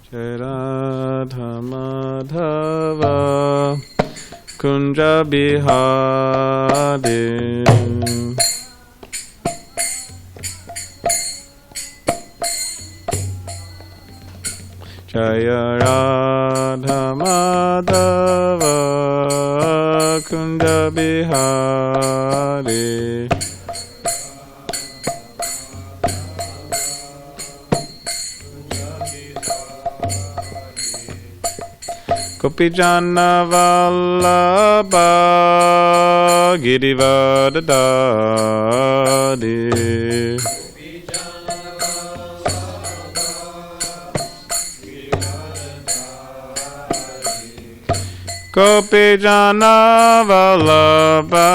Jai Radha Madhava Kunja Bihari Jaya Radha Madhava Kunja Bihari Gopijana Vallabha Girivardhari Gopijana Vallabha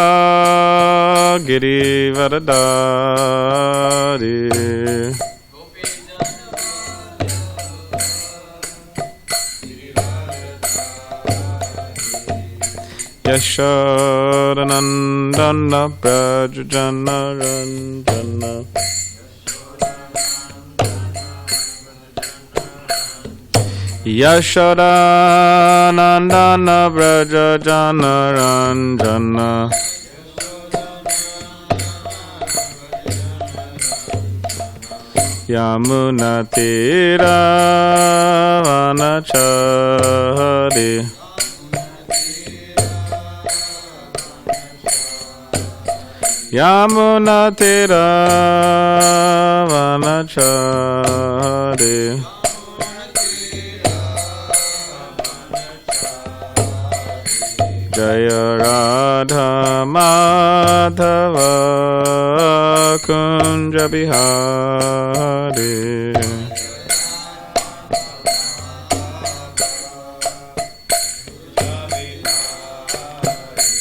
Girivardhari Yashodanandana Brajajana Ranjana Yashodanandana Brajajana Ranjana Yamuna Tira Vanachari Yamuna Tira Vanachari Jaya Radha Madhava Kunja Bihari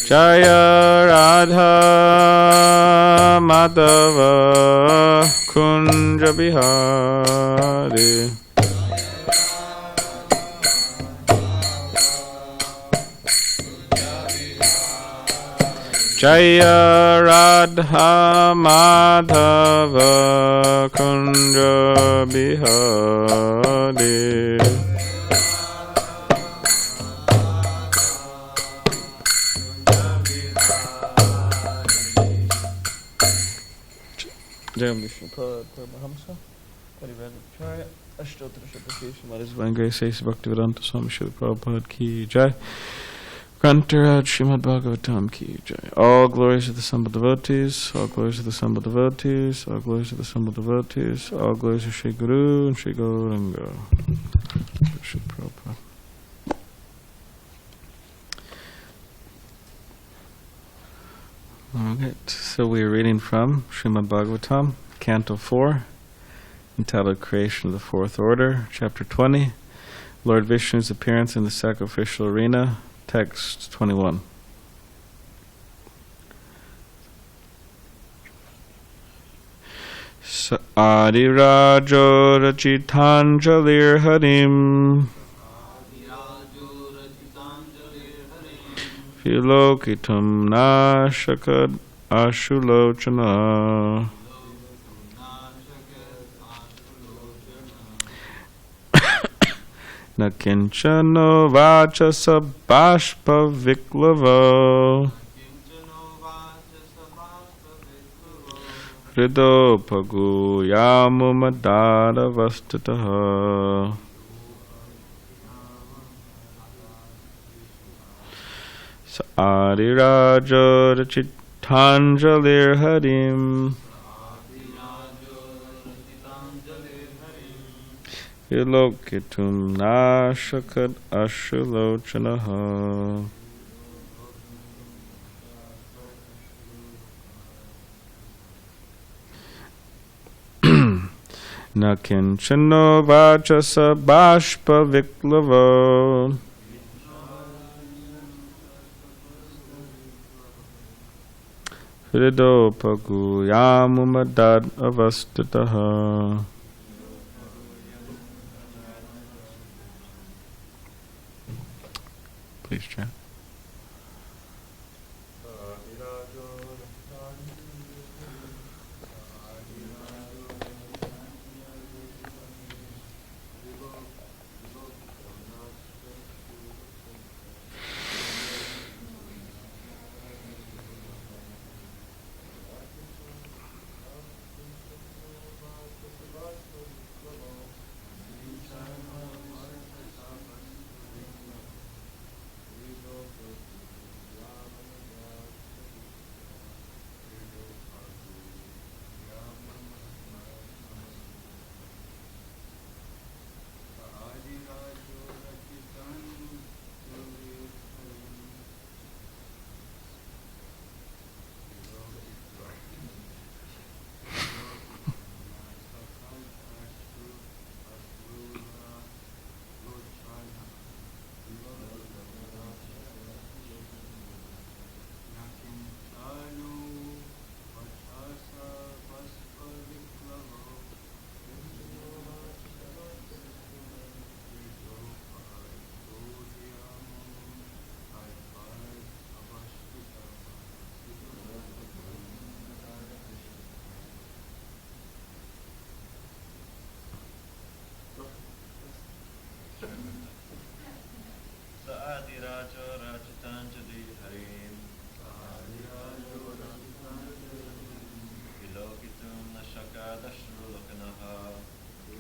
Jaya Radha Madhava Kunja Bihari Jaya Radha Madhava Kunja Bihari Jai Vishnu Paramahamsa Parivaracharya Ashtottara Shatakesh Maharaj Vangay Says Bhaktivedanta Swami Srila Prabhupada Ki Jai Grantaraj Srimad Bhagavatam Ki Jai. All glories to the assembled devotees, all glories to the assembled devotees, all glories to the assembled devotees, all glories to Shri Guru and Shri Gauranga. Shri Prabhupada. Okay, so we are reading from Srimad Bhagavatam, Canto 4, entitled Creation of the Fourth Order, Chapter 20, Lord Vishnu's Appearance in the Sacrificial Arena, Text 21. Adirajo Rachitanjalir Harim Philokitam Nashakad Ashulochana Nakinchano Vachasa Bashpa Viklavo Hridopagu Yamumadada Vastataha Adiraja Rachitanjalir Harim Vilokitum Nashakad Ashulochanaha. Nakinchano Vachasa Bashpa Viklavo Hridopagu Yamumadad Avastataha. Please chant.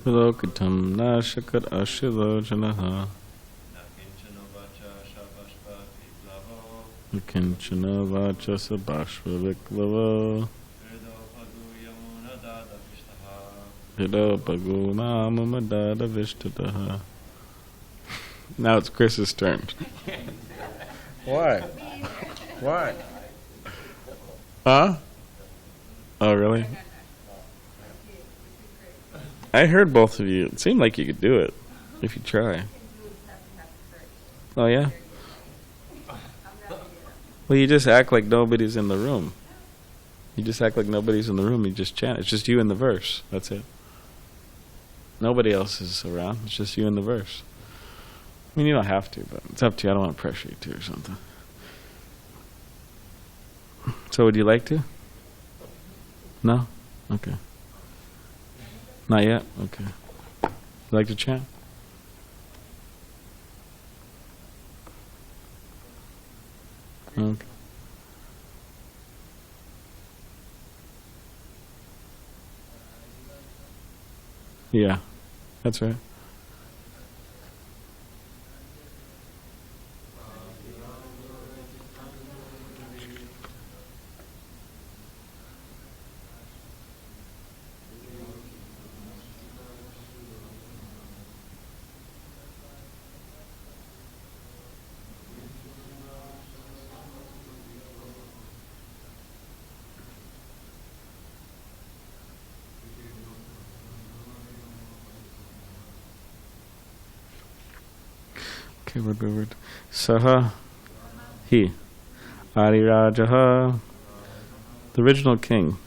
Vilokitam nashakat ashilojanaha. Kinchana vacha sabashva viklava. Hidopagu mamumadada vishtataha. Now it's Chris's turn. Why? Why? Huh? Oh, really? I heard both of you. It seemed like you could do it if you try. Oh, yeah? Well, you just act like nobody's in the room. You just act like nobody's in the room. You just chant. It's just you and the verse. That's it. Nobody else is around. It's just you and the verse. I mean, you don't have to, but it's up to you. I don't want to pressure you to or something. So would you like to? No? Okay. Not yet? Okay. You like to chant? Okay. Yeah, that's right. Okay, word by word. Saha, he. Arirajaha, the original king.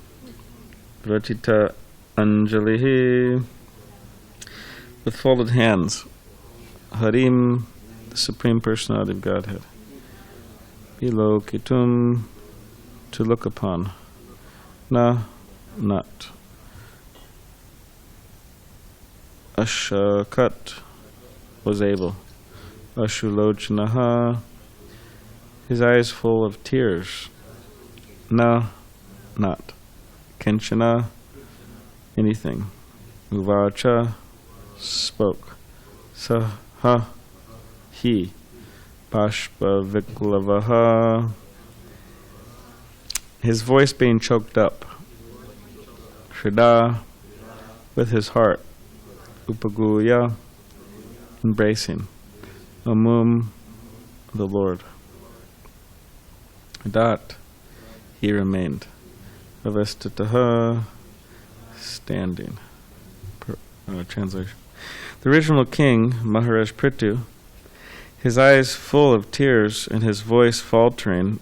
Rachita Anjalihi, with folded hands. Harim, the Supreme Personality of Godhead. Bilokitum, to look upon. Na, not. Ashakat, was able. Ashulochanaha, his eyes full of tears. Na, not. Kenchana, anything. Uvacha, spoke. Saha, he. Bashpa viklavaha, his voice being choked up. Shrida, with his heart. Upaguya, embracing. Amum, the Lord. Dat, he remained. Avestataha, standing. Translation. The original king, Maharaj Prithu, his eyes full of tears and his voice faltering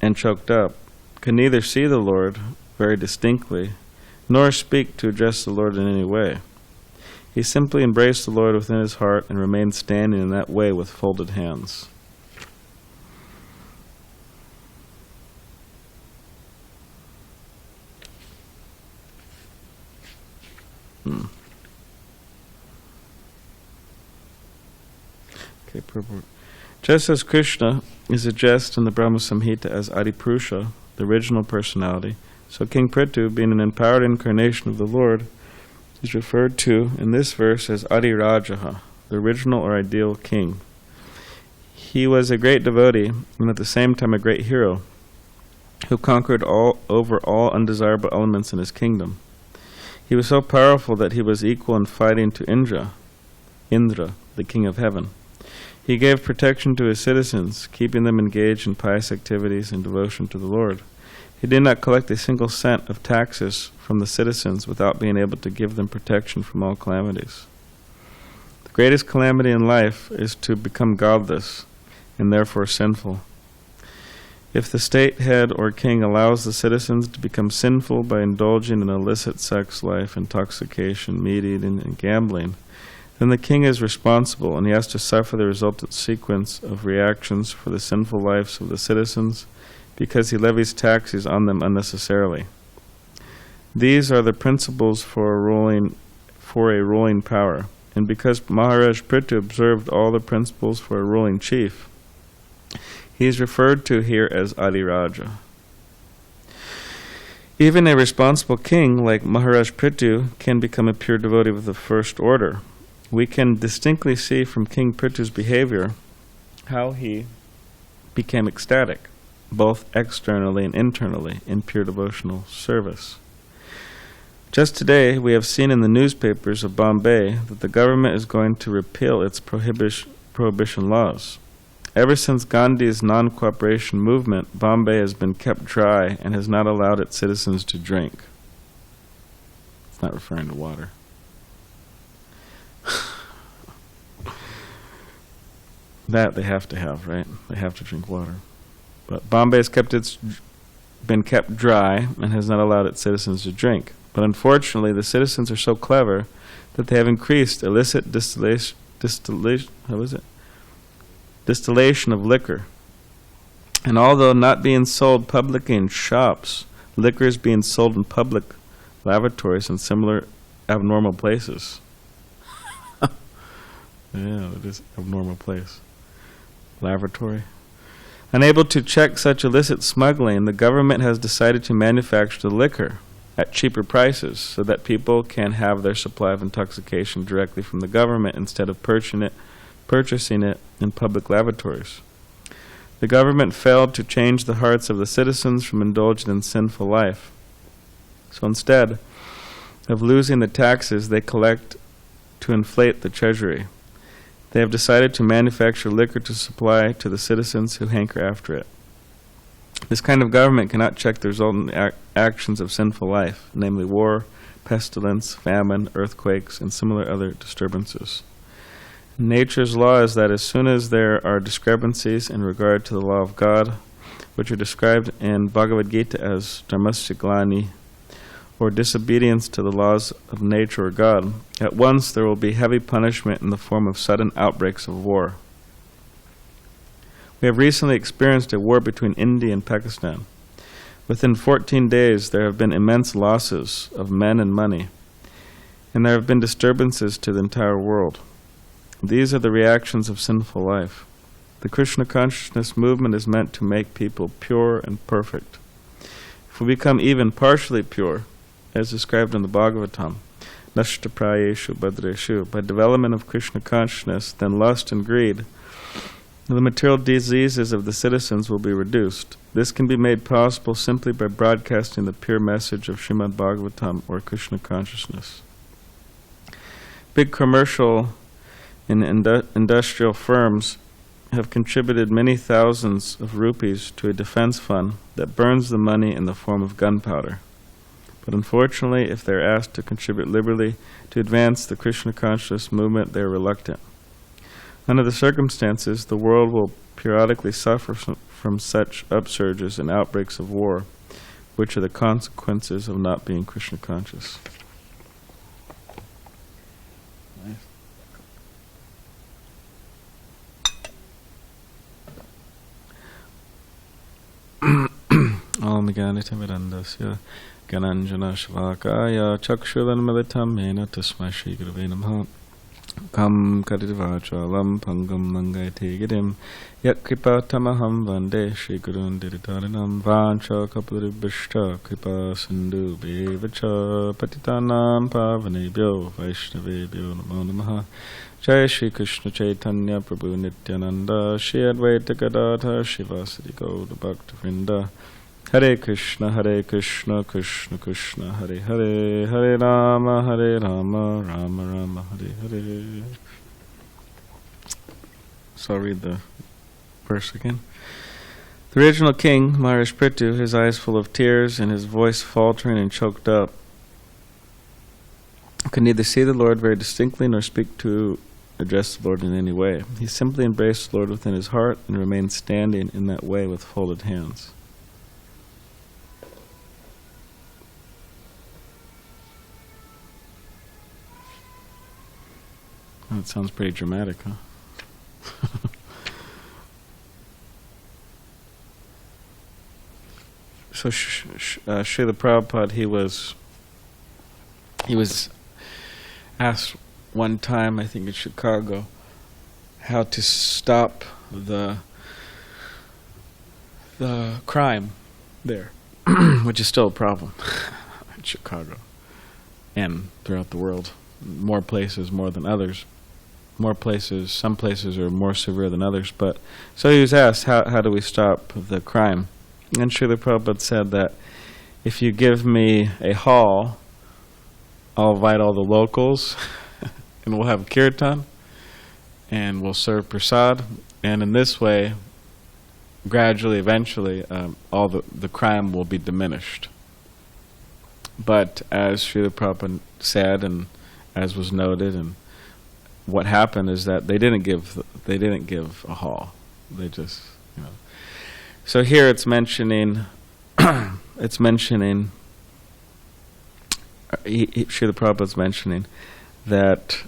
and choked up, could neither see the Lord very distinctly, nor speak to address the Lord in any way. He simply embraced the Lord within his heart and remained standing in that way with folded hands. Okay, purport. Just as Krishna is addressed in the Brahma Samhita as Adipurusha, the original personality, so King Prithu, being an empowered incarnation of the Lord, is referred to in this verse as Adirajaha, the original or ideal king. He was a great devotee and at the same time a great hero who conquered over all undesirable elements in his kingdom. He was so powerful that he was equal in fighting to Indra, the king of heaven. He gave protection to his citizens, keeping them engaged in pious activities and devotion to the Lord. He did not collect a single cent of taxes from the citizens without being able to give them protection from all calamities. The greatest calamity in life is to become godless and therefore sinful. If the state head or king allows the citizens to become sinful by indulging in illicit sex life, intoxication, meat eating, and gambling, then the king is responsible and he has to suffer the resultant sequence of reactions for the sinful lives of the citizens because he levies taxes on them unnecessarily. These are the principles for a ruling power, and because Maharaj Prithu observed all the principles for a ruling chief, he is referred to here as Adiraja. Even a responsible king like Maharaj Prithu can become a pure devotee of the first order. We can distinctly see from King Prithu's behavior how he became ecstatic, both externally and internally, in pure devotional service. Just today, we have seen in the newspapers of Bombay that the government is going to repeal its prohibition laws. Ever since Gandhi's non-cooperation movement, Bombay has been kept dry and has not allowed its citizens to drink. It's not referring to water. That they have to have, right? They have to drink water. But Bombay has been kept dry and has not allowed its citizens to drink. But unfortunately, the citizens are so clever that they have increased illicit distillation of liquor. And although not being sold publicly in shops, liquor is being sold in public lavatories and similar abnormal places. Yeah, it is an abnormal place. Lavatory. Unable to check such illicit smuggling, the government has decided to manufacture the liquor at cheaper prices so that people can have their supply of intoxication directly from the government instead of purchasing it in public lavatories. The government failed to change the hearts of the citizens from indulging in sinful life. So instead of losing the taxes they collect to inflate the treasury, they have decided to manufacture liquor to supply to the citizens who hanker after it. This kind of government cannot check the resultant actions of sinful life, namely war, pestilence, famine, earthquakes, and similar other disturbances. Nature's law is that as soon as there are discrepancies in regard to the law of God, which are described in Bhagavad Gita as dharmasya glani, or disobedience to the laws of nature or God, at once there will be heavy punishment in the form of sudden outbreaks of war. We have recently experienced a war between India and Pakistan. Within 14 days, there have been immense losses of men and money, and there have been disturbances to the entire world. These are the reactions of sinful life. The Krishna consciousness movement is meant to make people pure and perfect. If we become even partially pure, as described in the Bhagavatam, nashta prayeshu badreshu, by development of Krishna consciousness, then lust and greed, the material diseases of the citizens will be reduced. This can be made possible simply by broadcasting the pure message of srimadbhagavatam, or Krishna consciousness. Big commercial and industrial firms have contributed many thousands of rupees to a defense fund that burns the money in the form of gunpowder. But unfortunately, if they are asked to contribute liberally to advance the Krishna consciousness movement, they are reluctant. Under the circumstances, the world will periodically suffer from such upsurges and outbreaks of war, which are the consequences of not being Krishna conscious. Om Ganita Vedandasya Gananjana Shvakaya Chakshulanmalitam Mena Tasma Shri Gurave Namaha Kam Kadivavachalam Pangam Langayate Gidim Yak Kripa Tamaham Vande Shri Gurun Diridarinam Vancha Kapuribhishta Kripa Sindhu Bevacha Patitanam Pavanebhyo Vaishnavebhyo Namo Namaha Jai Shri Krishna Chaitanya Prabhu Nityananda Shri Advaita Gadadhar Shivasati Gauda Bhakta Vrinda Hare Krishna Krishna Krishna Hare Hare Hare Rama Rama Rama Hare Hare. So I'll read the verse again. The original king, Maharaj Prithu, his eyes full of tears and his voice faltering and choked up, could neither see the Lord very distinctly nor speak to address the Lord in any way. He simply embraced the Lord within his heart and remained standing in that way with folded hands. That sounds pretty dramatic, huh? So Srila Prabhupada, he was asked one time, I think in Chicago, how to stop the crime there. which is still a problem in Chicago and throughout the world. More places more than others. More places, some places are more severe than others. But so he was asked, how do we stop the crime? And Srila Prabhupada said that if you give me a hall, I'll invite all the locals and we'll have kirtan and we'll serve prasad, and in this way, gradually, eventually, all the crime will be diminished. But as Srila Prabhupada said, and as was noted, and what happened is that they didn't give a hall. They just, So here it's mentioning, Srila Prabhupada's mentioning that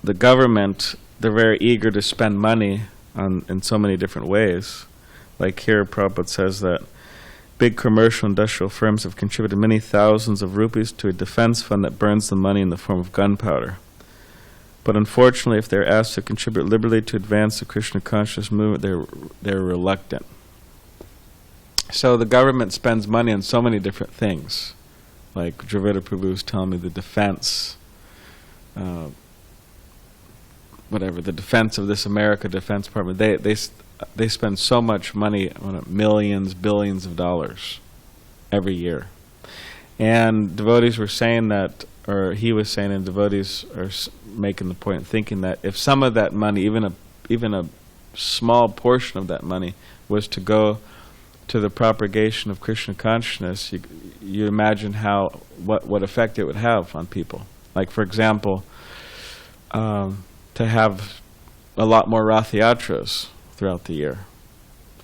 the government, they're very eager to spend money in so many different ways. Like here, Prabhupada says that big commercial industrial firms have contributed many thousands of rupees to a defense fund that burns the money in the form of gunpowder. But unfortunately, if they're asked to contribute liberally to advance the Krishna consciousness movement, they're reluctant. So the government spends money on so many different things. Like Dravida Prabhu was telling me, the defense, the defense of this America Defense Department, they spend so much money on it, millions, billions of dollars every year. And devotees were saying that, or he was saying, and devotees are making the point, thinking that if some of that money, even a small portion of that money, was to go to the propagation of Krishna consciousness, you imagine what effect it would have on people. Like, for example, to have a lot more Rath Yatras throughout the year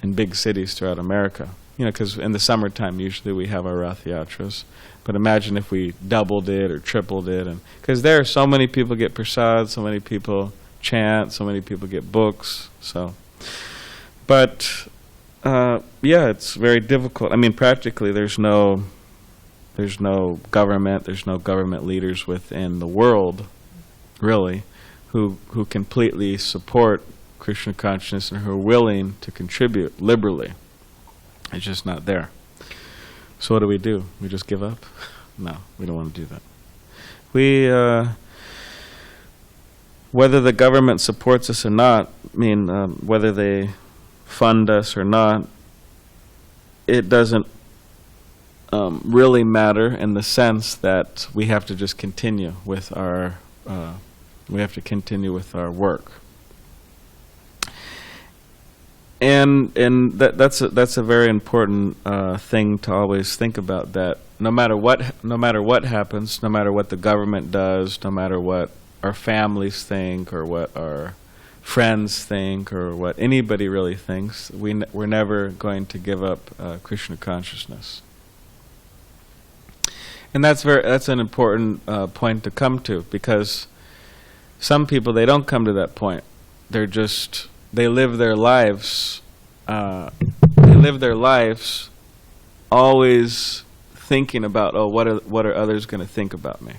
in big cities throughout America. Because in the summertime usually we have our Rath Yatras. But imagine if we doubled it or tripled it. Because there, so many people get prasad, so many people chant, so many people get books. But it's very difficult. I mean, practically there's no government, there's no government leaders within the world, really, who completely support Krishna consciousness and who are willing to contribute liberally. It's just not there. So what do? We just give up? No, we don't want to do that. Whether the government supports us or not, whether they fund us or not, it doesn't really matter, in the sense that we have to just continue with our work. And that's a very important thing to always think about, that no matter what happens, no matter what the government does, no matter what our families think or what our friends think or what anybody really thinks, we're never going to give up Krishna consciousness. And that's an important point to come to, because some people, they don't come to that point. They live their lives. Always thinking about, what are others going to think about me?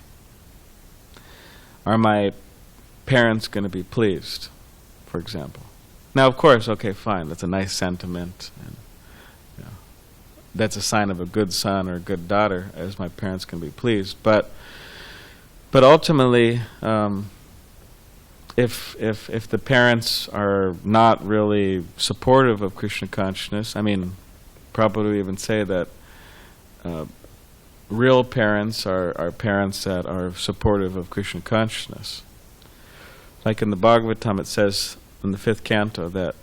Are my parents going to be pleased, for example? Now, of course, okay, fine. That's a nice sentiment, and that's a sign of a good son or a good daughter, as my parents can be pleased. But ultimately, if the parents are not really supportive of Krishna consciousness, Prabhupada would even say that real parents are parents that are supportive of Krishna consciousness. Like in the Bhagavatam, it says in the 5th canto that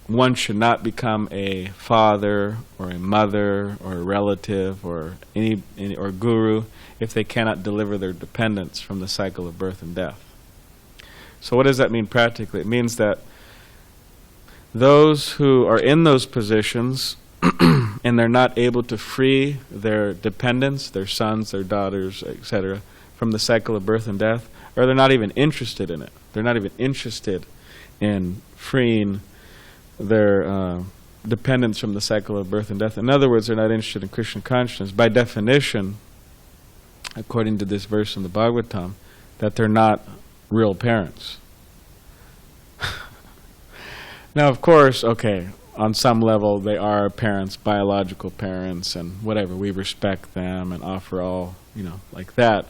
one should not become a father or a mother or a relative or any or guru if they cannot deliver their dependents from the cycle of birth and death. So what does that mean practically? It means that those who are in those positions and they're not able to free their dependents, their sons, their daughters, etc., from the cycle of birth and death, or they're not even interested in it. They're not even interested in freeing their dependents from the cycle of birth and death. In other words, they're not interested in Krishna consciousness. By definition, according to this verse in the Bhagavatam, that they're not real parents. Now, of course, okay, on some level, they are our parents, biological parents, and whatever. We respect them and offer all, like that.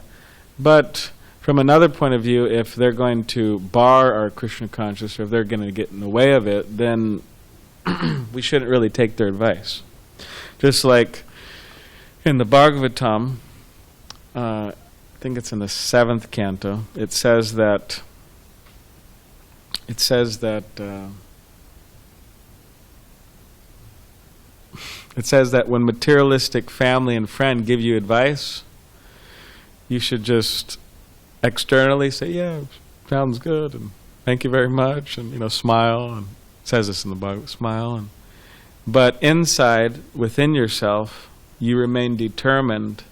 But from another point of view, if they're going to bar our Krishna consciousness, or if they're going to get in the way of it, then we shouldn't really take their advice. Just like in the Bhagavatam, I think it's in the 7th canto, it says that when materialistic family and friend give you advice, you should just externally say, yeah, sounds good, and thank you very much, and smile, and it says this in the Bhagavad, smile, but inside, within yourself, you remain determined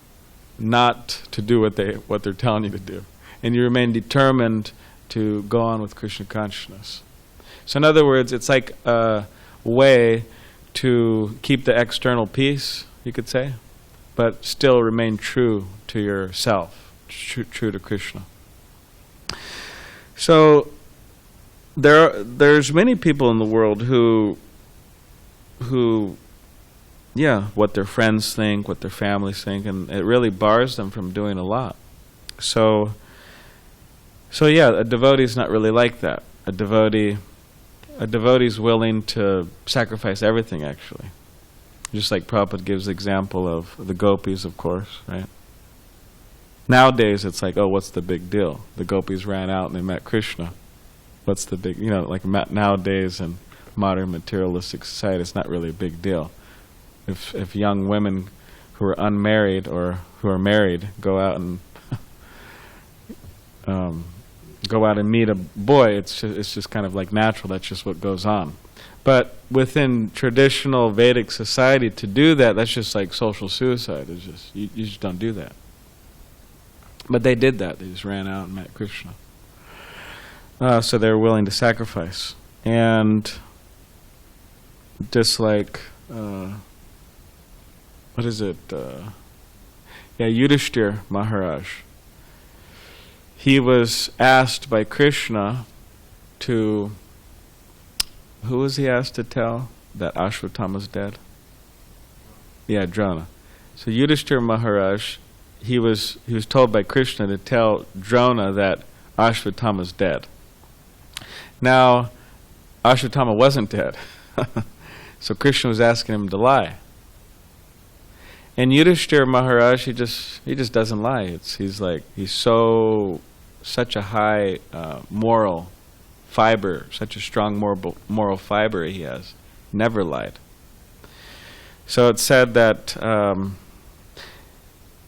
not to do what they're telling you to do, and you remain determined to go on with Krishna consciousness. So in other words, it's like a way to keep the external peace, you could say, but still remain true to yourself, true to Krishna. So there's many people in the world who what their friends think, what their families think, and it really bars them from doing a lot. So a devotee is not really like that. A devotee is willing to sacrifice everything, actually. Just like Prabhupada gives the example of the gopis, of course, right? Nowadays, it's like, oh, what's the big deal? The gopis ran out and they met Krishna. What's the big, like nowadays in modern materialistic society, it's not really a big deal. If young women who are unmarried or who are married go out and meet a boy, it's just kind of like natural. That's just what goes on. But within traditional Vedic society, to do that, that's just like social suicide. It's just you just don't do that. But they did that. They just ran out and met Krishna. So they were willing to sacrifice. And just like, what is it? Yudhishthira Maharaj. He was asked by Krishna to, who was he asked to tell that Ashwatthama's dead? Yeah, Drona. So Yudhishthira Maharaj, he was told by Krishna to tell Drona that Ashwatthama's dead. Now, Ashwatthama wasn't dead. So Krishna was asking him to lie. And Yudhishthira Maharaj, he just doesn't lie. He's such a high moral fiber, such a strong moral fiber he has. Never lied. So it said that,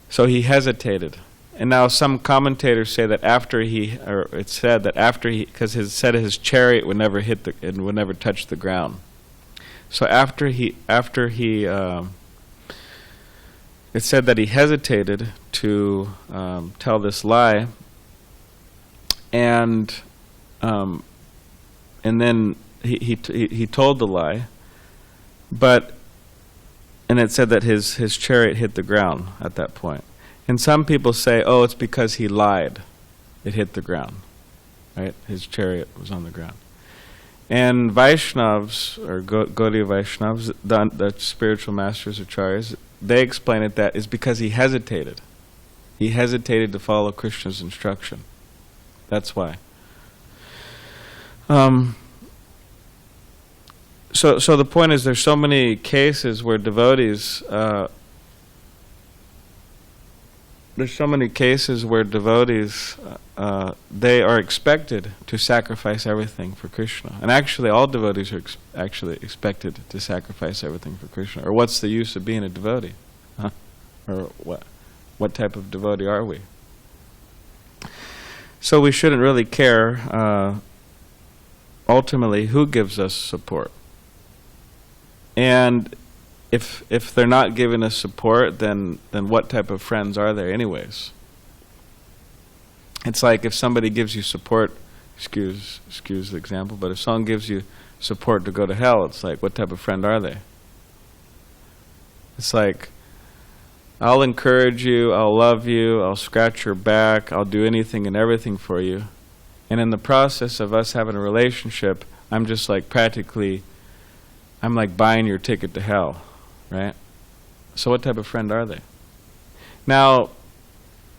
so he hesitated. And now some commentators say that because his chariot would never would never touch the ground. So after he it said that he hesitated to tell this lie, and then he told the lie, and it said that his chariot hit the ground at that point. And some people say, oh, it's because he lied. It hit the ground, right? His chariot was on the ground. And Vaishnavas, or Gaudiya Vaishnavas, the spiritual masters, acharyas, they explain it that is because he hesitated. He hesitated to follow Krishna's instruction. That's why. So the point is, there's so many cases where devotees they are expected to sacrifice everything for Krishna. And actually, all devotees are actually expected to sacrifice everything for Krishna. Or what's the use of being a devotee? Huh? Or what type of devotee are we? So we shouldn't really care, ultimately, who gives us support. And if they're not giving us support, then what type of friends are they anyways? It's like if somebody gives you support, excuse the example, but if someone gives you support to go to hell, it's like, what type of friend are they? It's like, I'll encourage you, I'll love you, I'll scratch your back, I'll do anything and everything for you. And in the process of us having a relationship, I'm just like practically I'm like buying your ticket to hell, right? So what type of friend are they? Now,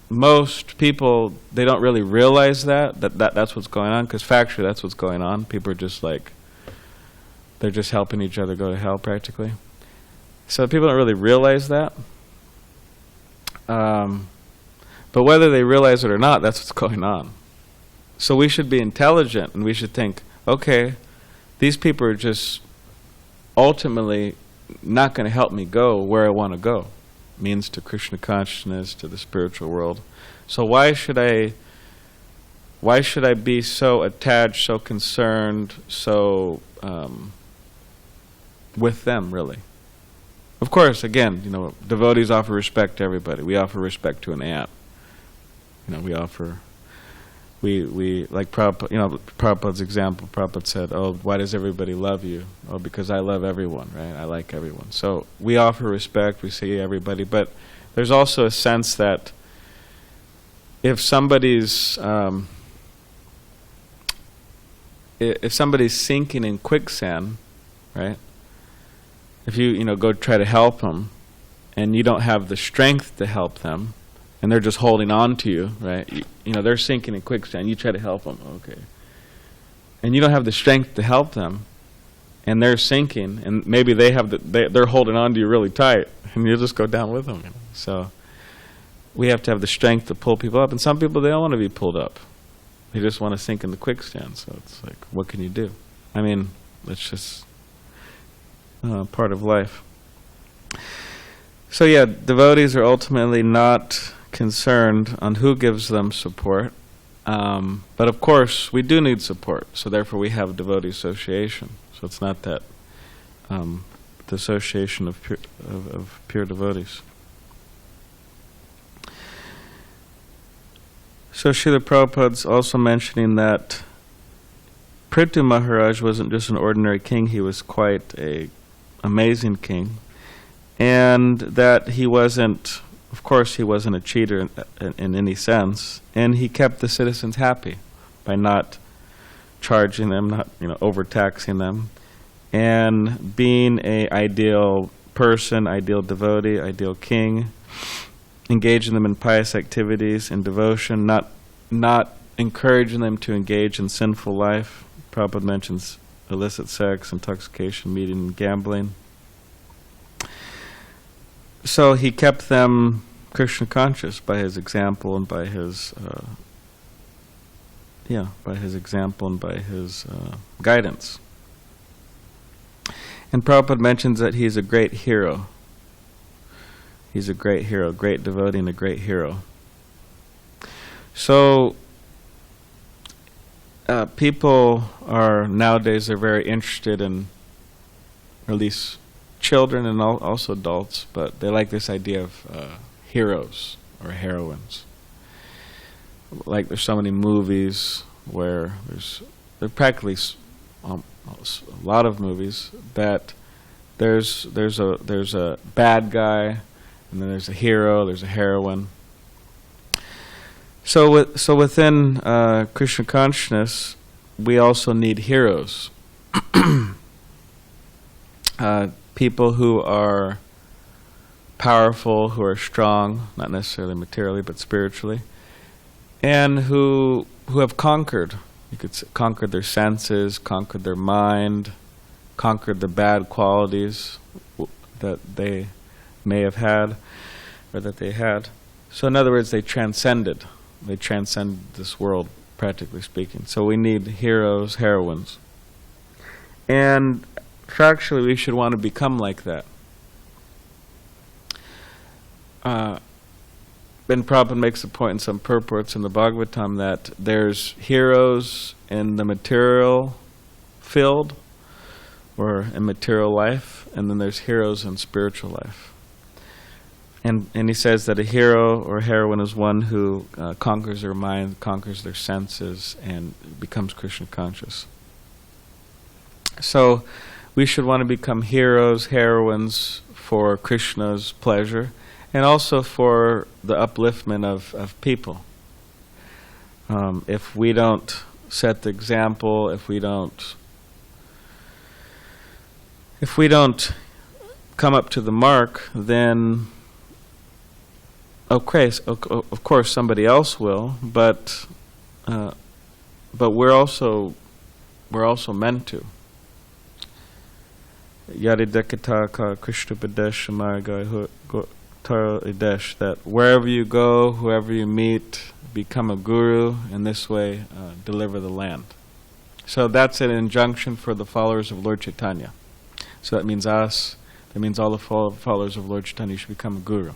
most people, they don't really realize that's what's going on, because factually that's what's going on. People are just like, they're just helping each other go to hell practically. So people don't really realize that. But whether they realize it or not, that's what's going on. So we should be intelligent, and we should think, okay, these people are just ultimately not going to help me go where I want to go. Means to Krishna consciousness, to the spiritual world. So why should I be so attached, so concerned, so with them, really? Of course, again, devotees offer respect to everybody. We offer respect to an ant. We offer, we like Prabhupada, Prabhupada's example. Prabhupada said, "Oh, why does everybody love you?" "Oh, because I love everyone, right? I like everyone." So we offer respect. We see everybody, but there's also a sense that if somebody's sinking in quicksand, right? If you go try to help them, and you don't have the strength to help them, and they're just holding on to you, right? They're sinking in quicksand. You try to help them, okay, and you don't have the strength to help them, and they're sinking, and maybe they're holding on to you really tight, and you'll just go down with them. So we have to have the strength to pull people up, and some people, they don't want to be pulled up. They just want to sink in the quicksand. So it's like, what can you do? I mean, it's just part of life. So yeah, devotees are ultimately not concerned on who gives them support, but of course we do need support, so therefore we have devotee association. So it's not that the association of pure devotees. So Srila Prabhupada's also mentioning that Prithu Maharaj wasn't just an ordinary king, he was quite an amazing king, and that he wasn't, of course he wasn't a cheater in any sense, and he kept the citizens happy by not charging them, not overtaxing them, and being an ideal person, ideal devotee, ideal king, engaging them in pious activities and devotion, not encouraging them to engage in sinful life. Prabhupada mentions illicit sex, intoxication, meeting, and gambling. So he kept them Krishna conscious by his example and by his guidance. And Prabhupada mentions that he's a great hero. He's a great hero, great devotee and a great hero. So people are nowadays, they're very interested in, or at least children and also adults, but they like this idea of heroes or heroines. Like there's so many movies where there are practically a lot of movies that there's a bad guy, and then there's a hero, there's a heroine. So within Krishna consciousness, we also need heroes. People who are powerful, who are strong, not necessarily materially, but spiritually, and who have conquered. You could say, conquered their senses, conquered their mind, conquered the bad qualities that they may have had, or that they had. So in other words, they transcended. They transcend this world, practically speaking. So we need heroes, heroines. And factually, we should want to become like that. Ben Prabhupada makes a point in some purports in the Bhagavatam that there's heroes in the material field, or in material life, and then there's heroes in spiritual life. And he says that a hero or heroine is one who conquers their mind, conquers their senses, and becomes Krishna conscious. So we should want to become heroes, heroines for Krishna's pleasure, and also for the upliftment of people. If we don't set the example, if we don't if we don't come up to the mark, then of course somebody else will, but we're also meant to. Yaridekata ka Krishnapadesh Marga Idesh, that wherever you go, whoever you meet, become a guru, and this way deliver the land. So that's an injunction for the followers of Lord Chaitanya. So that means us, that means all the followers of Lord Chaitanya should become a guru.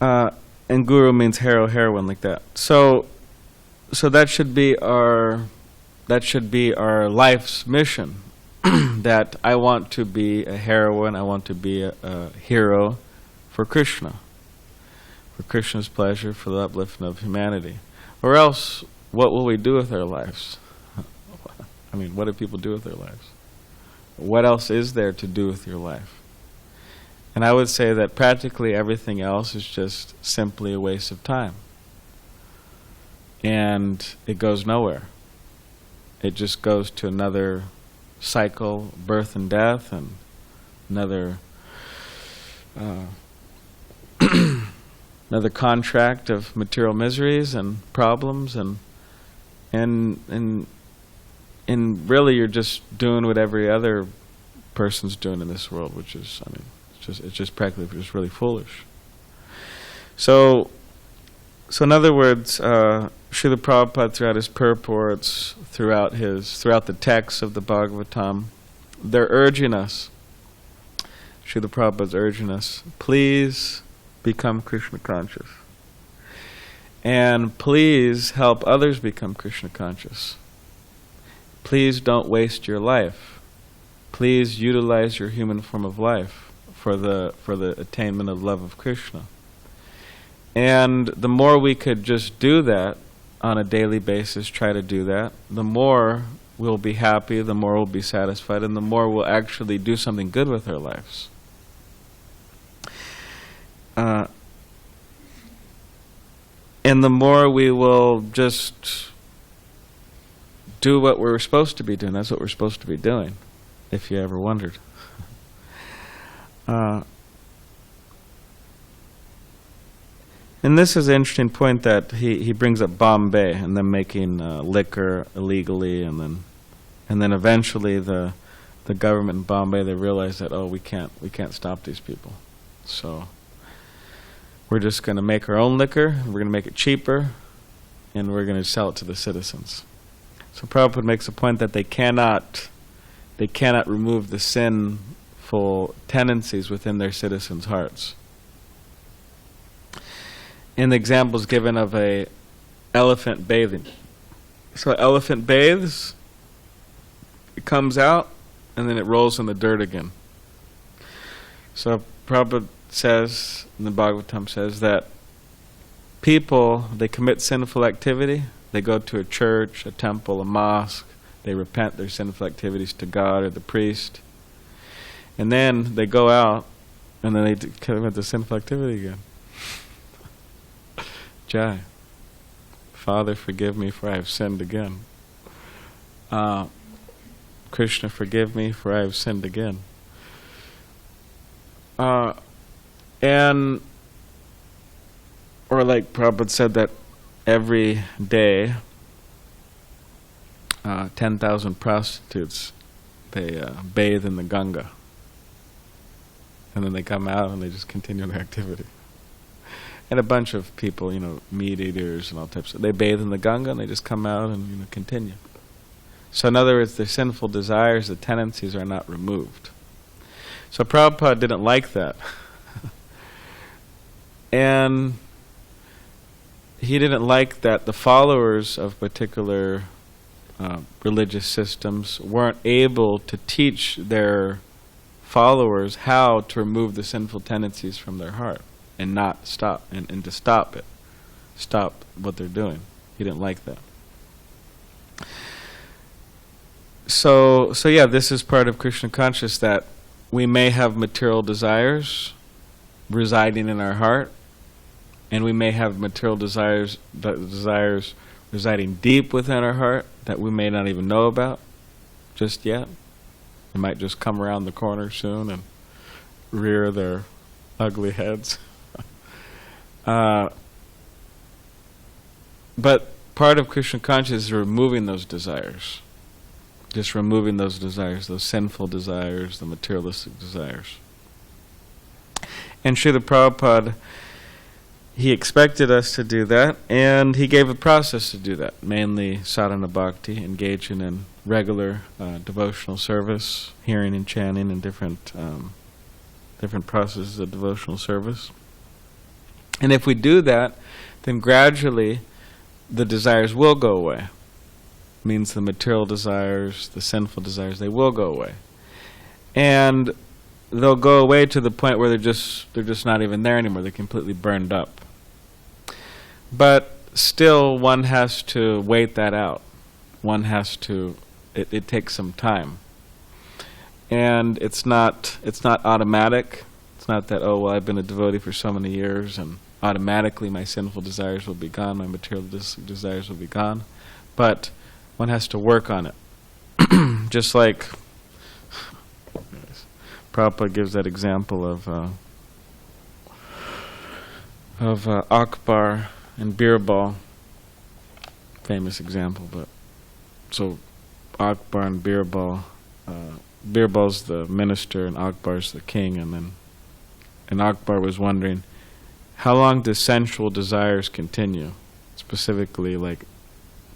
And guru means hero, heroine, like that. So that should be our life's mission. That I want to be a heroine, I want to be a hero for Krishna, for Krishna's pleasure, for the upliftment of humanity. Or else, what will we do with our lives? I mean, what do people do with their lives? What else is there to do with your life? And I would say that practically everything else is just simply a waste of time. And it goes nowhere. It just goes to another cycle, birth and death, and another another contract of material miseries and problems, and really you're just doing what every other person's doing in this world, which is, I mean, it's just practically just really foolish. So in other words, Srila Prabhupada, throughout his purports, throughout the texts of the Bhagavatam, they're urging us, Srila Prabhupada's urging us, please become Krishna conscious. And please help others become Krishna conscious. Please don't waste your life. Please utilize your human form of life for the attainment of love of Krishna. And the more we could just do that on a daily basis, try to do that, the more we'll be happy, the more we'll be satisfied, and the more we'll actually do something good with our lives. And the more we will just do what we're supposed to be doing. That's what we're supposed to be doing, if you ever wondered. And this is an interesting point that he brings up Bombay and them making liquor illegally, and then eventually the government in Bombay, they realized that, oh, we can't stop these people, so we're just going to make our own liquor, we're going to make it cheaper, and we're going to sell it to the citizens. So Prabhupada makes a point that they cannot remove the sinful tendencies within their citizens' hearts. In the examples given of a elephant bathing. So elephant bathes, it comes out, and then it rolls in the dirt again. So Prabhupada says, and the Bhagavatam says, that people, they commit sinful activity, they go to a church, a temple, a mosque, they repent their sinful activities to God or the priest, and then they go out, and then they commit the sinful activity again. Jai. Father, forgive me, for I have sinned again. Krishna, forgive me, for I have sinned again. And, or like Prabhupada said, that every day 10,000 prostitutes, they bathe in the Ganga, and then they come out and they just continue their activity. And a bunch of people, meat eaters and all types they bathe in the Ganga and they just come out and continue. So in other words, their sinful desires, the tendencies are not removed. So Prabhupada didn't like that. And he didn't like that the followers of particular religious systems weren't able to teach their followers how to remove the sinful tendencies from their heart and not stop, and to stop what they're doing. He didn't like that. So yeah, this is part of Krishna consciousness, that we may have material desires residing in our heart, and we may have material desires residing deep within our heart that we may not even know about, just yet. They might just come around the corner soon and rear their ugly heads. But part of Krishna consciousness is removing those desires. Just removing those desires, those sinful desires, the materialistic desires. And Srila Prabhupada, he expected us to do that, and he gave a process to do that, mainly sadhana bhakti, engaging in regular devotional service, hearing and chanting, and different processes of devotional service. And if we do that, then gradually the desires will go away. It means the material desires, the sinful desires, they will go away. And they'll go away to the point where they're just not even there anymore. They're completely burned up. But still, one has to wait that out. One has to. It takes some time, and it's not automatic. It's not that, oh well, I've been a devotee for so many years and automatically my sinful desires will be gone, my materialistic desires will be gone. But one has to work on it. Just like Prabhupada gives that example of Akbar and Birbal, famous example. But so Akbar and Birbal, Birbal's the minister and Akbar's the king, and Akbar was wondering, how long do sensual desires continue? Specifically, like,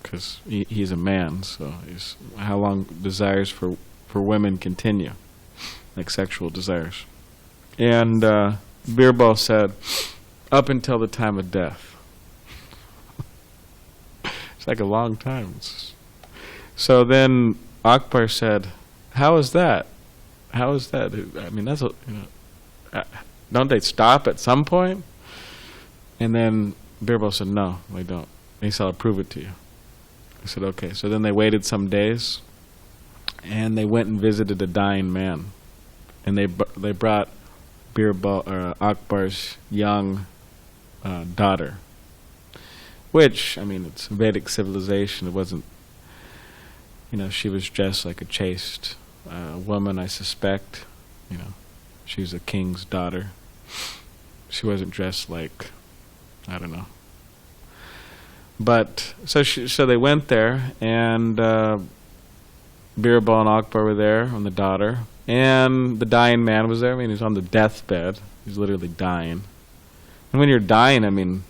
because he's a man, so how long desires for women continue, like sexual desires? And Birbal said, up until the time of death. It's like a long time. So then Akbar said, how is that? How is that? I mean, that's don't they stop at some point? And then Birbal said, no, they don't. He said, I'll prove it to you. I said, okay. So then they waited some days, and they went and visited a dying man. And they brought Birbal, or Akbar's young daughter, which, I mean, it's Vedic civilization. It wasn't, she was dressed like a chaste woman, I suspect. She was a king's daughter. She wasn't dressed like, I don't know. But so they went there, and Birbal and Akbar were there, and the daughter, and the dying man was there. I mean, he's on the deathbed. He's literally dying. And when you're dying, I mean,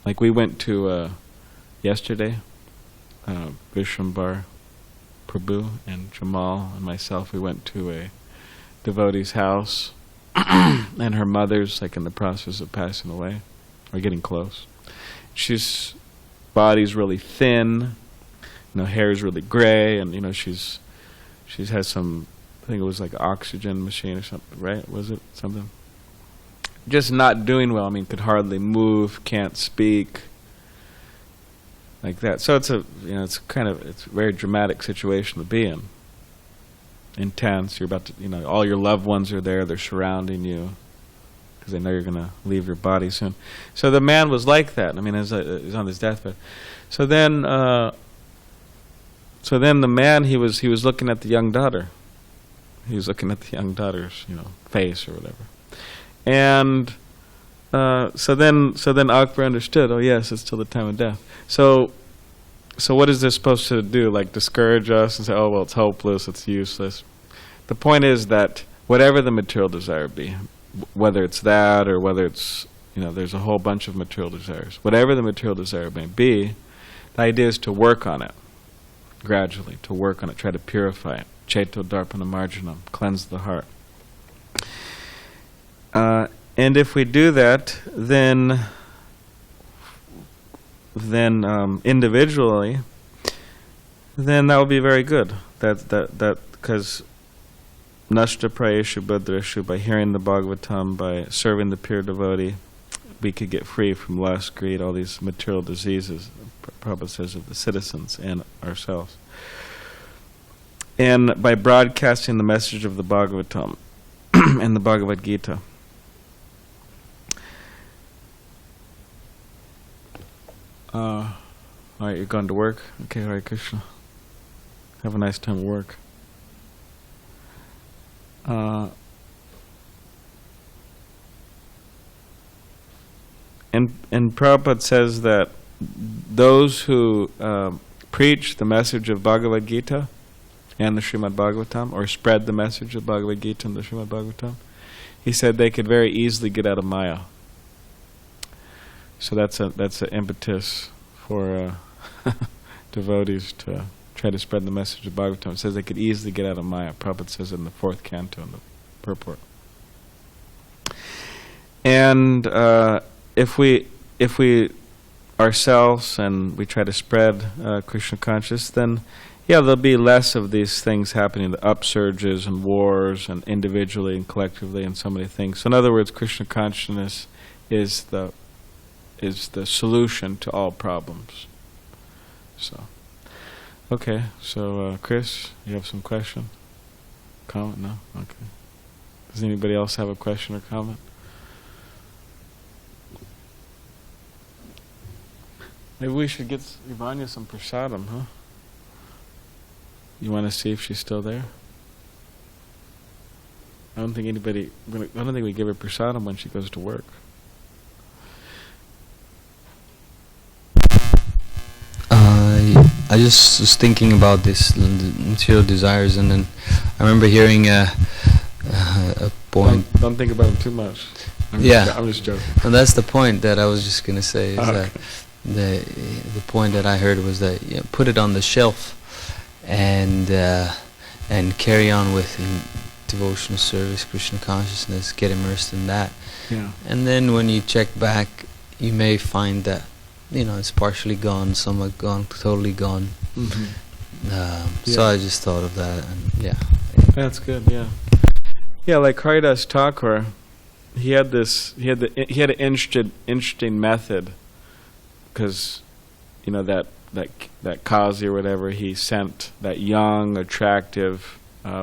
like we went to yesterday, Vishwambar Prabhu and Jamal and myself, we went to a devotee's house, and her mother's like in the process of passing away, or getting close. She's body's really thin, hair is really gray, and she has some, I think it was like an oxygen machine or something, right? Was it something? Just not doing well. I mean, could hardly move, can't speak, like that. So it's it's a very dramatic situation to be in. Intense. You're about to, all your loved ones are there. They're surrounding you because they know you're going to leave your body soon. So the man was like that. I mean, he's on his deathbed. So then the man, he was looking at the young daughter. He was looking at the young daughter's, face or whatever. And so then Akbar understood. Oh yes, it's till the time of death. So what is this supposed to do? Like discourage us and say, oh well, it's hopeless, it's useless. The point is that whatever the material desire be, whether it's that or whether it's there's a whole bunch of material desires. Whatever the material desire may be, the idea is to work on it gradually. To work on it, try to purify it. Cheto darpana marjanam, cleanse the heart. And if we do that, then individually, then that will be very good. That because nashta prayeshu bhadreshu, by hearing the Bhagavatam, by serving the pure devotee, we could get free from lust, greed, all these material diseases, Prabhupada says, of the citizens and ourselves. And by broadcasting the message of the Bhagavatam and the Bhagavad Gita. Alright, you're going to work? Okay, Hare Krishna. Have a nice time at work. and Prabhupada says that those who preach the message of Bhagavad Gita and the Srimad Bhagavatam, or spread the message of Bhagavad Gita and the Srimad Bhagavatam, he said they could very easily get out of Maya. So that's an impetus for devotees to try to spread the message of Bhagavatam. It says they could easily get out of Maya. Prabhupada says in the 4th canto in the purport. And if we ourselves and we try to spread Krishna consciousness, then there'll be less of these things happening, the upsurges and wars, and individually and collectively, and so many things. So in other words, Krishna consciousness is the solution to all problems. So, okay. So, Chris, you have some question, comment? No. Okay. Does anybody else have a question or comment? Maybe we should get Ivanya some prasadam, huh? You want to see if she's still there? I don't think we give her prasadam when she goes to work. I just was thinking about this material desires, and then I remember hearing a point. Don't think about it too much. I'm just joking. And that's the point that I was just going to say. Is that the point that I heard was that put it on the shelf, and carry on with devotional service, Krishna consciousness, get immersed in that. Yeah. And then when you check back, you may find that it's partially gone, somewhat gone, totally gone. Mm-hmm. So I just thought of that, and that's good. Yeah, like Haridas Thakur, he had an interesting method, because that Kazi or whatever, he sent that young, attractive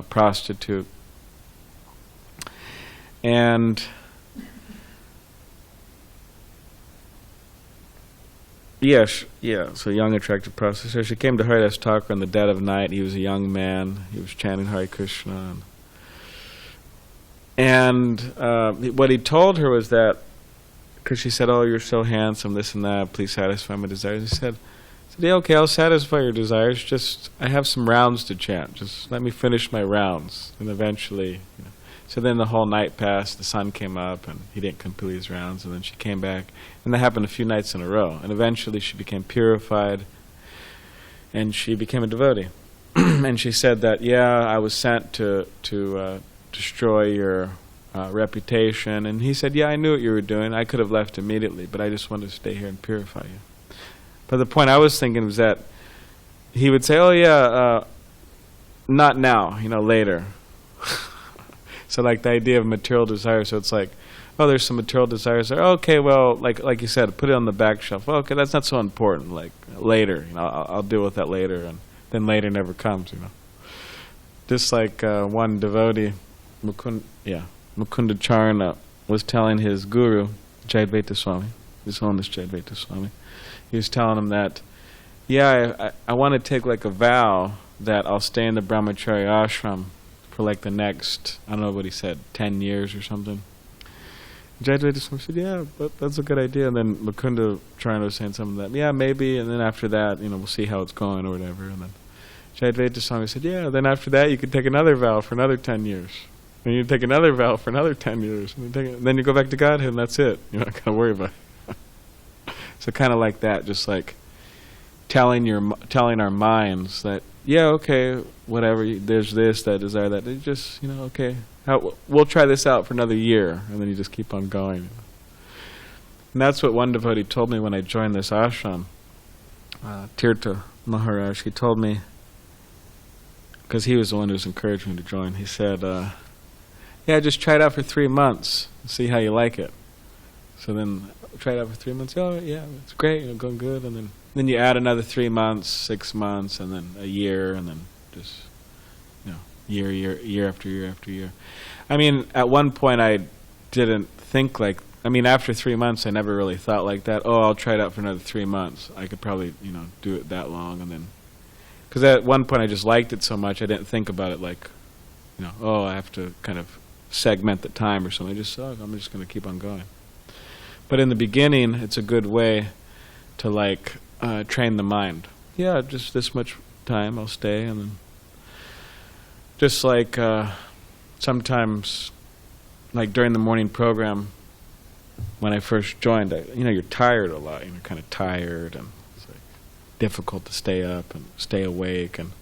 prostitute, and so young, attractive prostitute. So she came to Haridas Thakur in the dead of night. He was a young man. He was chanting Hare Krishna. And what he told her was that, because she said, "Oh, you're so handsome, this and that, please satisfy my desires." He said, "Yeah, okay, I'll satisfy your desires. Just, I have some rounds to chant. Just let me finish my rounds." And eventually, so then the whole night passed, the sun came up, and he didn't complete his rounds, and then she came back. And that happened a few nights in a row. And eventually she became purified, and she became a devotee. And she said that, I was sent to destroy your reputation. And he said, I knew what you were doing. I could have left immediately, but I just wanted to stay here and purify you. But the point I was thinking was that he would say, not now, later. So like the idea of material desire, so it's like, there's some material desires there. Okay, well, like you said, put it on the back shelf. Okay, that's not so important. Like later, I'll deal with that later, and then later never comes. Just like one devotee, Mukunda Charna, was telling his guru, Jayadvaita Swami, His Holiness Jayadvaita Swami. He was telling him that, I want to take like a vow that I'll stay in the brahmacharya ashram for like the next, I don't know what he said, 10 years or something. Jayadvaita Swami said, but that's a good idea. And then Mukunda Charna was saying something that, maybe, and then after that, we'll see how it's going or whatever. And then Jayadvaita Swami said, then after that you could take another vow for another 10 years. And you take another vow for another 10 years. And then you go back to Godhead, and that's it. You're not going to worry about it. So kind of like that, just like telling our minds that, okay, whatever, there's this, that desire, that. They just, okay, we'll try this out for another year. And then you just keep on going. And that's what one devotee told me when I joined this ashram. Tirtha Maharaj, he told me, because he was the one who was encouraging me to join, he said, just try it out for 3 months, see how you like it. So then I tried it out for 3 months, it's great, going good, and then you add another 3 months, 6 months, and then a year, and then just, year after year after year. I mean, at one point I didn't think after 3 months I never really thought like that, I'll try it out for another 3 months. I could probably, do it that long, and then, because at one point I just liked it so much I didn't think about it like I have to kind of segment the time or something. I'm just going to keep on going. But in the beginning, it's a good way to train the mind. Yeah, just this much time I'll stay, and then just sometimes, during the morning program, when I first joined, you're tired a lot. You're kind of tired, and it's difficult to stay up and stay awake. And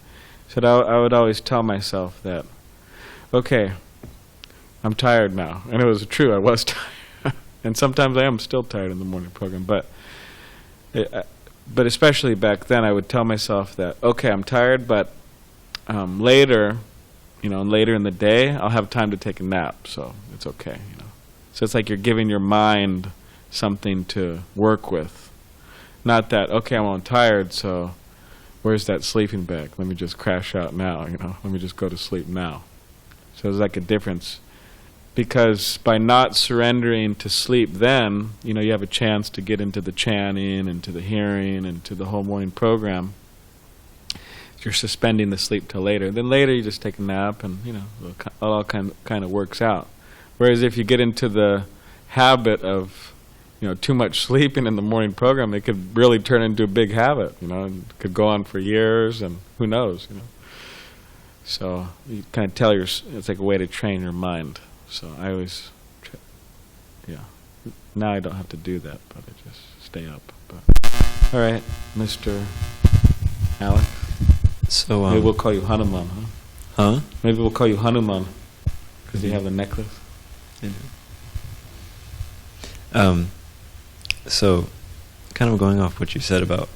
so I would always tell myself that, okay, I'm tired now. And it was true, I was tired. And sometimes I am still tired in the morning program. But especially back then, I would tell myself that, okay, I'm tired, but later in the day, I'll have time to take a nap, so it's okay. So it's like you're giving your mind something to work with. Not that, okay, I'm tired, so where's that sleeping bag? Let me just crash out now, Let me just go to sleep now. So there's a difference. Because by not surrendering to sleep then, you have a chance to get into the chanting and to the hearing and to the whole morning program. You're suspending the sleep till later. Then later you just take a nap and, it all kind of works out. Whereas if you get into the habit of, too much sleeping in the morning program, it could really turn into a big habit, and it could go on for years, and who knows, So you kind of it's like a way to train your mind. So I always, now I don't have to do that, but I just stay up. But all right, Mr. Alec. So maybe we'll call you Hanuman, huh? Huh? Maybe we'll call you Hanuman because you have the necklace. So, kind of going off what you said about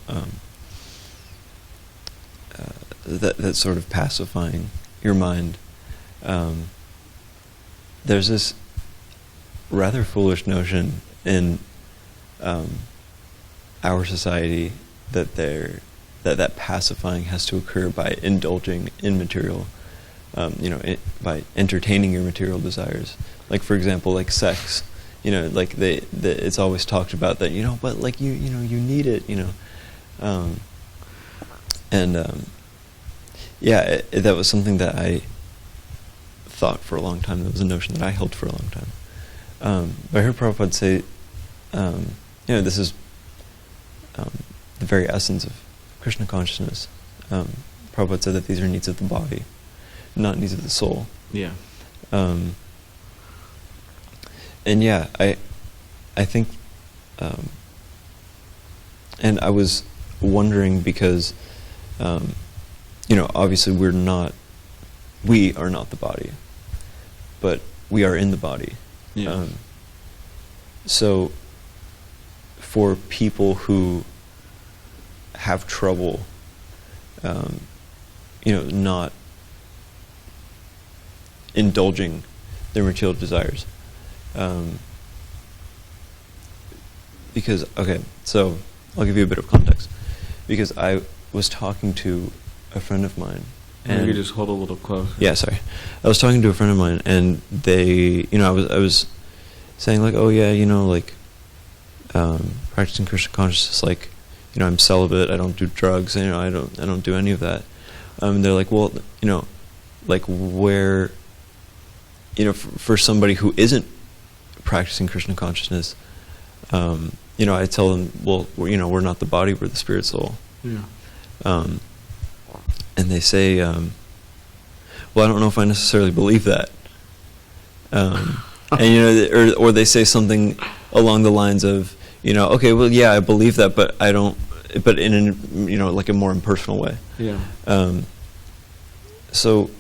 that sort of pacifying your mind. There's this rather foolish notion in our society that pacifying has to occur by indulging in material, by entertaining your material desires. Like, for example, like sex. It's always talked about that, but you need it, that was something that I thought for a long time. That was a notion that I held for a long time. But I heard Prabhupada say, this is the very essence of Krishna consciousness. Prabhupada said that these are needs of the body, not needs of the soul. Yeah. I think, and I was wondering because, obviously we are not the body, but we are in the body. Yeah. So, for people who have trouble, not indulging their material desires, because, so I'll give you a bit of context. Because I was talking to a friend of mine. And you just hold a little closer. Yeah, sorry. I was talking to a friend of mine, and they, I was saying practicing Krishna consciousness, I'm celibate, I don't do drugs, I don't do any of that. And they're like, well, where, for somebody who isn't practicing Krishna consciousness, I tell them, well, we're not the body, we're the spirit soul. Yeah. And they say, well, I don't know if I necessarily believe that. And or they say something along the lines of, okay, well, yeah, I believe that, but I don't, but in a more impersonal way. Yeah. So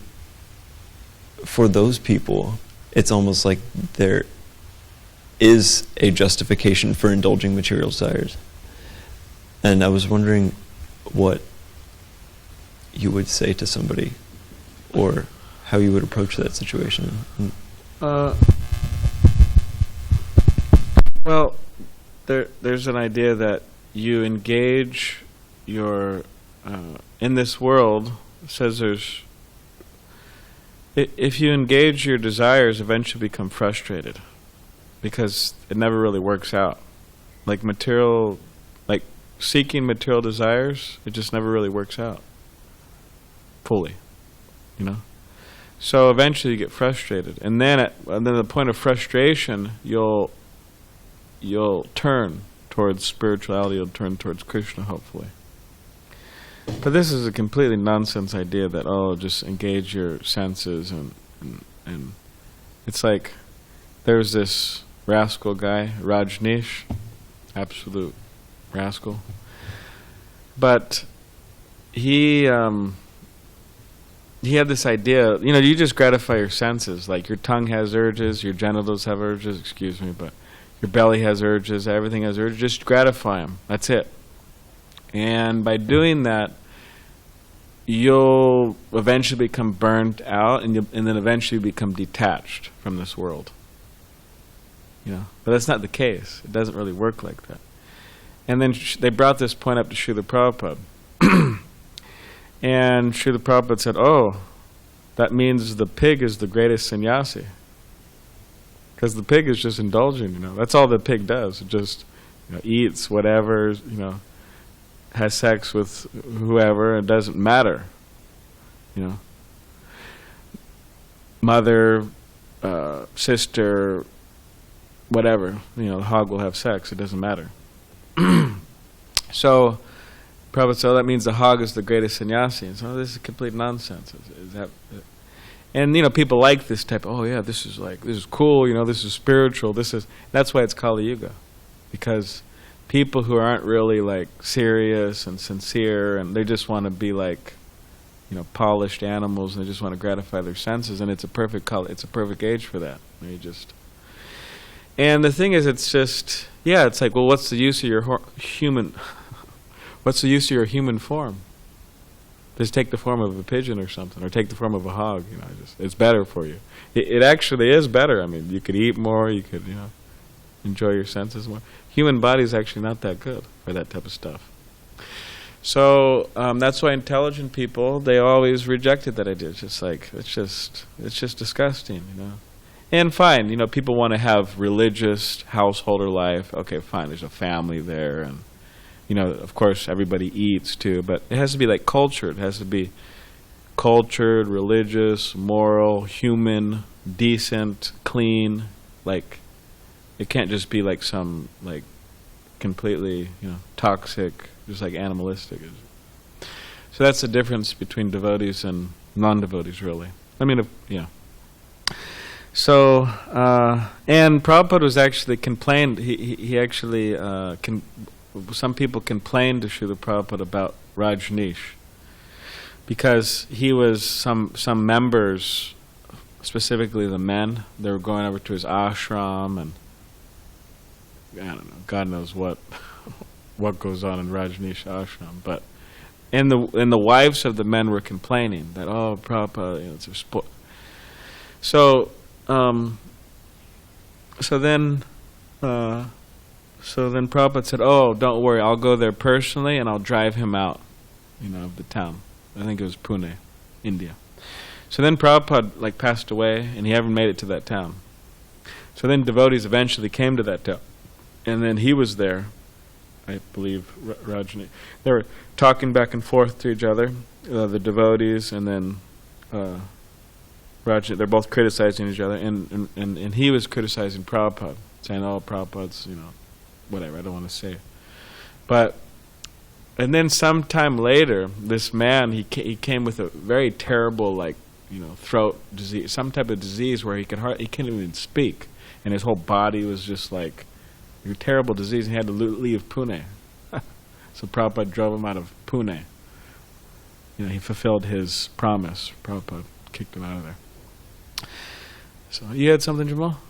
for those people, it's almost like there is a justification for indulging material desires. And I was wondering what you would say to somebody, or how you would approach that situation. Well, there's an idea that you engage your in this world. It says if you engage your desires, eventually become frustrated, because it never really works out. Seeking material desires, it just never really works out fully, So eventually you get frustrated, and then the point of frustration, you'll turn towards spirituality. You'll turn towards Krishna, hopefully. But this is a completely nonsense idea that just engage your senses and it's like there's this rascal guy, Rajneesh, absolute rascal. But he had this idea, you just gratify your senses. Like your tongue has urges, your genitals have urges, but your belly has urges, everything has urges. Just gratify them. That's it. And by doing that, you'll eventually become burnt out, and then eventually become detached from this world. But that's not the case. It doesn't really work like that. And then they brought this point up to Srila Prabhupada. And Srila Prabhupada said, that means the pig is the greatest sannyasi. Because the pig is just indulging, That's all the pig does. It just eats whatever, has sex with whoever. It doesn't matter. Mother, sister, whatever. The hog will have sex. It doesn't matter. So Prabhupada said, that means the hog is the greatest sannyasi. And so this is complete nonsense. And people like this type. This is cool. This is spiritual. That's why it's Kali Yuga, because people who aren't really serious and sincere, and they just want to be polished animals, and they just want to gratify their senses, and it's a perfect age for that. And the thing is, it's just it's like, well, what's the use of your human? What's the use of your human form? Just take the form of a pigeon or something, or take the form of a hog. It's better for you. It actually is better. You could eat more. You could enjoy your senses more. Human body is actually not that good for that type of stuff. So that's why intelligent people, they always rejected that idea. It's just disgusting, And fine, people want to have religious householder life. Okay, fine. There's a family there, and of course everybody eats too. But it has to be cultured. It has to be cultured, religious, moral, human, decent, clean. It can't just be some completely toxic, just animalistic. So that's the difference between devotees and non-devotees, really. So and Prabhupada was actually complained. He actually some people complained to Srila Prabhupada about Rajneesh, because he was some members, specifically the men, they were going over to his ashram, and I don't know, God knows what goes on in Rajneesh ashram, but and the wives of the men were complaining that Prabhupada, it's a sport. So then Prabhupada said, don't worry, I'll go there personally and I'll drive him out, of the town. I think it was Pune, India. So then Prabhupada passed away, and he haven't made it to that town. So then devotees eventually came to that town, and then he was there, I believe, Rajni. They were talking back and forth to each other, the devotees, and then Rajni. They're both criticizing each other, and he was criticizing Prabhupada, saying, Prabhupada's, whatever, I don't want to say it. And then sometime later, this man, he came with a very terrible, throat disease, some type of disease where he couldn't even speak, and his whole body was just a terrible disease, and he had to leave Pune. So Prabhupada drove him out of Pune. He fulfilled his promise. Prabhupada kicked him out of there. So you had something, Jamal?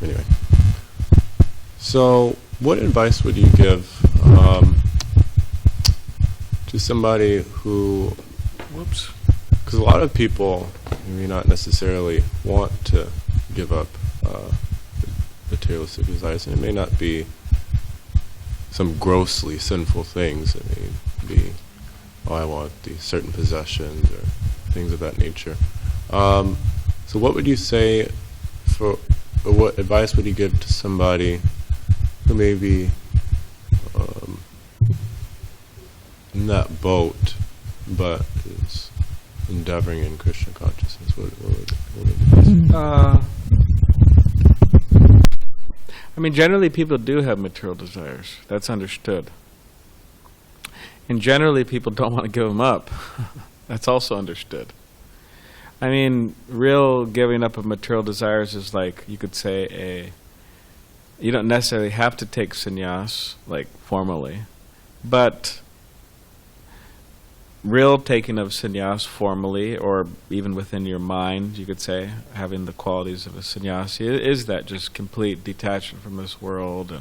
Anyway. So what advice would you give to somebody who, because a lot of people may not necessarily want to give up materialistic desires, and it may not be some grossly sinful things. It may be, I want these certain possessions or things of that nature. So what would you say for what advice would you give to somebody who may be in that boat, but is endeavoring in Krishna consciousness? What would you say? I mean, generally people do have material desires. That's understood. And generally people don't want to give them up. That's also understood. I mean, real giving up of material desires is like, you could say, you don't necessarily have to take sannyas, like formally, but real taking of sannyas formally, or even within your mind, you could say, having the qualities of a sannyasi, is that just complete detachment from this world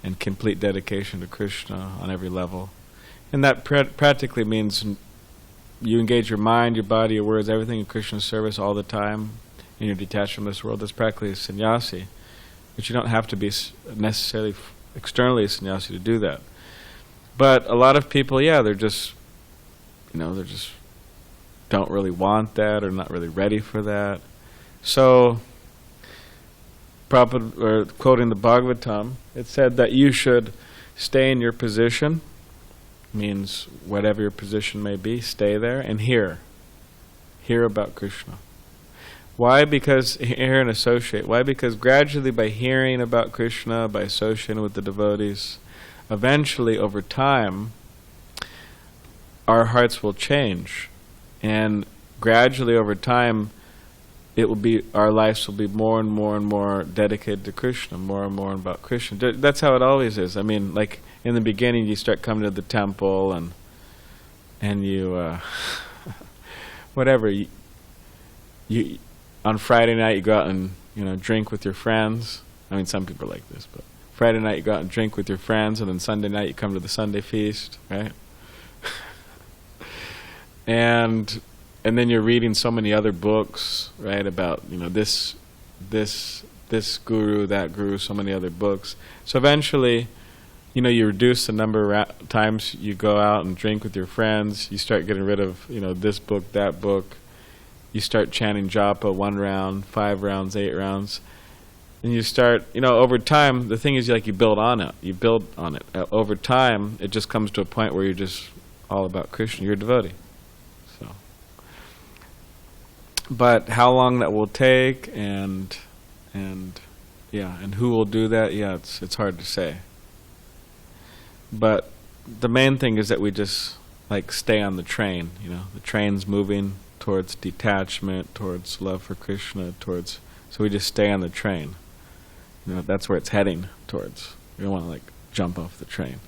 and complete dedication to Krishna on every level. And that practically means you engage your mind, your body, your words, everything in Krishna's service all the time, and you're detached from this world. That's practically a sannyasi. But you don't have to be necessarily externally a sannyasi to do that. But a lot of people, they're just, they just don't really want that, or not really ready for that. So, Prabhupada, quoting the Bhagavatam, it said that you should stay in your position, means whatever your position may be, stay there and hear about Krishna. Why? Because hear and associate. Why? Because gradually, by hearing about Krishna, by associating with the devotees, eventually over time our hearts will change, and gradually over time our lives will be more and more and more dedicated to Krishna, more and more about Krishna. That's how it always is. I mean, like in the beginning you start coming to the temple and you whatever, you on Friday night you go out and drink with your friends. I mean, some people are like this, but Friday night you go out and drink with your friends, and then Sunday night you come to the Sunday feast, right? and then you're reading so many other books, right, about this guru, that guru, so many other books. So eventually, you reduce the number of times you go out and drink with your friends. You start getting rid of this book, that book. You start chanting japa 1 round, 5 rounds, 8 rounds, and you start over time. The thing is, you build on it. You build on it over time. It just comes to a point where you're just all about Krishna. You're a devotee. So, but how long that will take, and who will do that? It's hard to say. But the main thing is that we just stay on the train. The train's moving towards detachment, towards love for Krishna, so we just stay on the train. That's where it's heading towards. We don't want to jump off the train.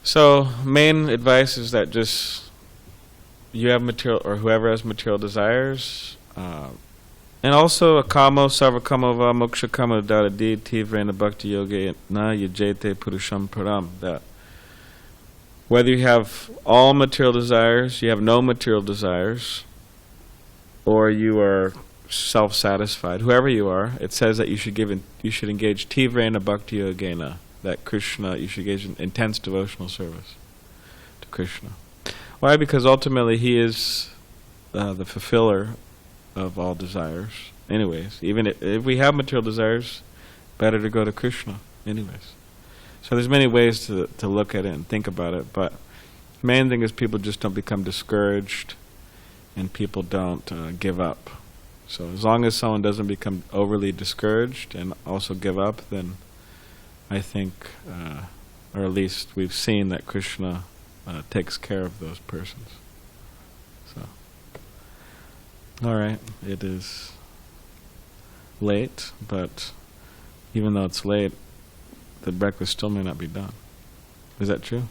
So main advice is that just you have material, or whoever has material desires, and also akamo sarvakamo va moksha kama dadadi tivrena bhakti yoga na yajete purusham param, that whether you have all material desires, you have no material desires, or you are self-satisfied, whoever you are, it says that you should engage tivrena bhakti yogena, that Krishna, you should engage in intense devotional service to Krishna. Why? Because ultimately he is the fulfiller of all desires. Anyways, even if we have material desires, better to go to Krishna. Anyways, so there's many ways to look at it and think about it. But the main thing is people just don't become discouraged, and people don't give up. So as long as someone doesn't become overly discouraged and also give up, then I think, or at least we've seen that Krishna takes care of those persons. So, all right, it is late, but even though it's late, the breakfast still may not be done. Is that true?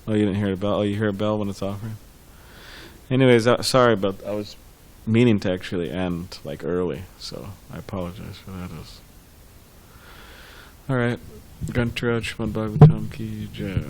Oh, you didn't hear a bell? Oh, you hear a bell when it's offering? Anyways, sorry, but I was meaning to actually end early, so I apologize for that. All right. Grantaraj Srimad Bhagavatam ki jai.